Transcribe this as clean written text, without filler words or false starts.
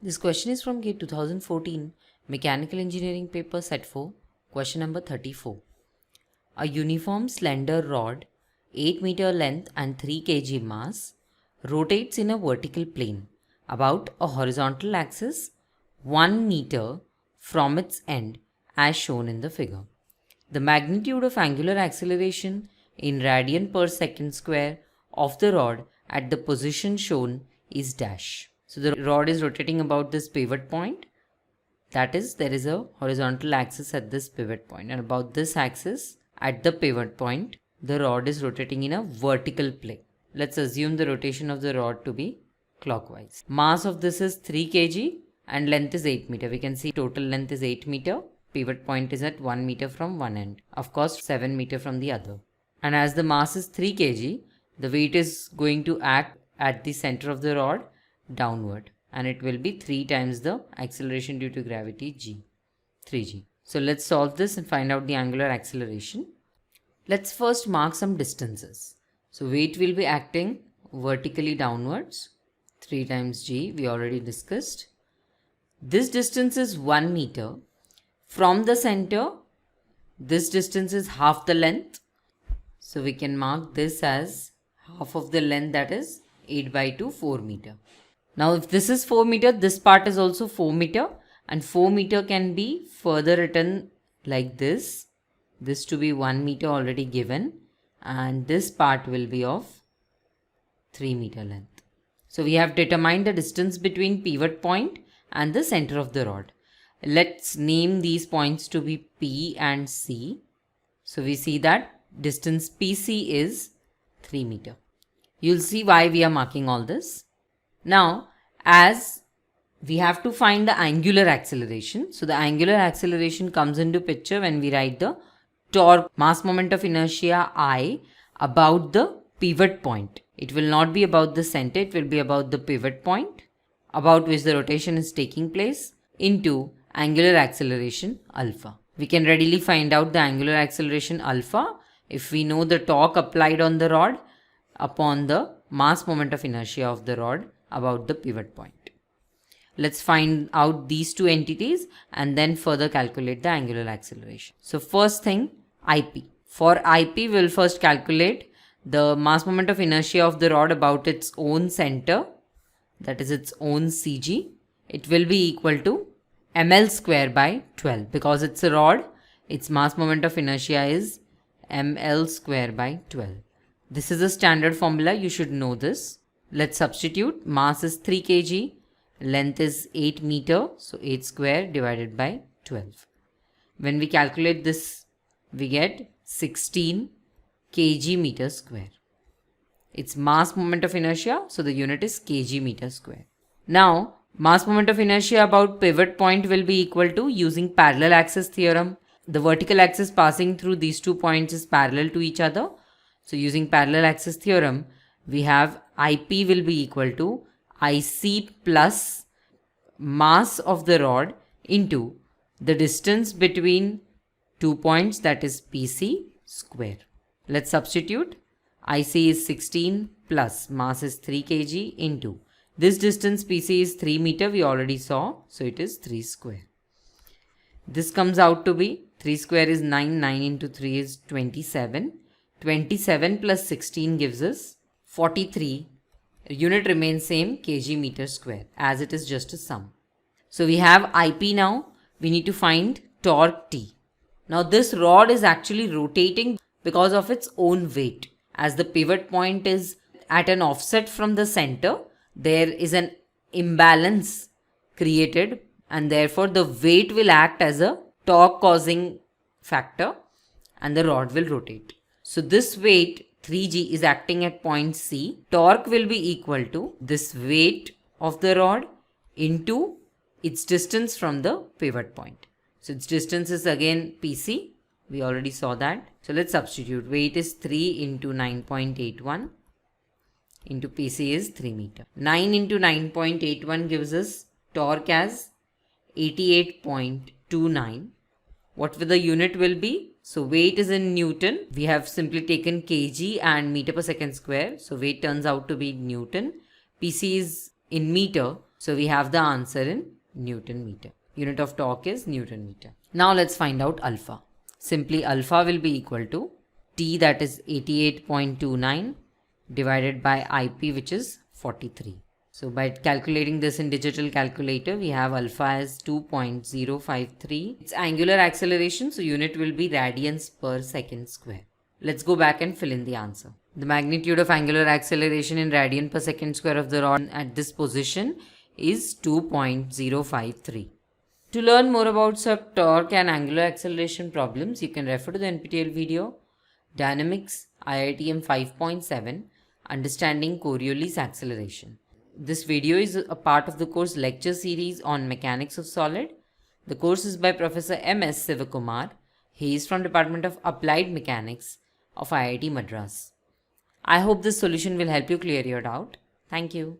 This question is from GATE 2014 Mechanical Engineering paper set 4, question number 34. A uniform slender rod, 8 meter length and 3 kg mass, rotates in a vertical plane about a horizontal axis 1 meter from its end as shown in the figure. The magnitude of angular acceleration in radian per second square of the rod at the position shown is dash. So the rod is rotating about this pivot point. That is, there is a horizontal axis at this pivot point, and about this axis at the pivot point, the rod is rotating in a vertical plane. Let's assume the rotation of the rod to be clockwise. Mass of this is 3 kg and length is 8 meter. We can see total length is 8 meter. Pivot point is at 1 meter from one end. Of course, 7 meter from the other. And as the mass is 3 kg, the weight is going to act at the center of the rod downward, and it will be 3 times the acceleration due to gravity g, 3g. So let's solve this and find out the angular acceleration. Let's first mark some distances. So weight will be acting vertically downwards, 3 times g, we already discussed. This distance is 1 meter. From the center, this distance is half the length. So we can mark this as half of the length, that is 8 by 2, 4 meter. Now if this is 4 meter, this part is also 4 meter, and 4 meter can be further written like this. This to be 1 meter already given, and this part will be of 3 meter length. So we have determined the distance between pivot point and the center of the rod. Let's name these points to be P and C. So we see that distance PC is 3 meter. You'll see why we are marking all this. Now, as we have to find the angular acceleration, so the angular acceleration comes into picture when we write the torque, mass moment of inertia I, about the pivot point. It will not be about the center, it will be about the pivot point about which the rotation is taking place, into angular acceleration alpha. We can readily find out the angular acceleration alpha if we know the torque applied on the rod upon the mass moment of inertia of the rod about the pivot point. Let's find out these two entities and then further calculate the angular acceleration. So first thing, IP. For IP, we'll first calculate the mass moment of inertia of the rod about its own center, that is its own CG. It will be equal to ml square by 12. Because it's a rod, its mass moment of inertia is ml square by 12. This is a standard formula, you should know this. Let's substitute. Mass is 3 kg, length is 8 meter, so 8 square divided by 12. When we calculate this, we get 16 kg meter square. It's mass moment of inertia, so the unit is kg meter square. Now, mass moment of inertia about pivot point will be equal to, using parallel axis theorem, the vertical axis passing through these 2 points is parallel to each other. So using parallel axis theorem, we have IP will be equal to IC plus mass of the rod into the distance between 2 points, that is PC square. Let's substitute. IC is 16 plus mass is 3 kg into this distance PC is 3 meter, we already saw, so it is 3 square. This comes out to be 3 square is 9, 9 into 3 is 27. 27 plus 16 gives us 43. Unit remains same, kg meter square, as it is just a sum. So we have IP now. We need to find torque T. Now this rod is actually rotating because of its own weight. As the pivot point is at an offset from the center, there is an imbalance created, and therefore the weight will act as a torque causing factor and the rod will rotate. So this weight 3g is acting at point C. Torque will be equal to this weight of the rod into its distance from the pivot point. So its distance is again PC. We already saw that. So let's substitute. Weight is 3 into 9.81 into PC is 3 meter. 9 into 9.81 gives us torque as 88.29. What will the unit will be? So weight is in Newton. We have simply taken kg and meter per second square. So weight turns out to be Newton. PC is in meter. So we have the answer in Newton meter. Unit of torque is Newton meter. Now let's find out alpha. Simply alpha will be equal to T, that is 88.29, divided by IP, which is 43. So by calculating this in digital calculator, we have alpha as 2.053. It's angular acceleration, so unit will be radians per second square. Let's go back and fill in the answer. The magnitude of angular acceleration in radian per second square of the rod at this position is 2.053. To learn more about sub torque and angular acceleration problems, you can refer to the NPTEL video Dynamics IITM 5.7 Understanding Coriolis Acceleration. This video is a part of the course lecture series on mechanics of solid. The course is by Professor M.S. Sivakumar. He is from Department of Applied Mechanics of IIT Madras. I hope this solution will help you clear your doubt. Thank you.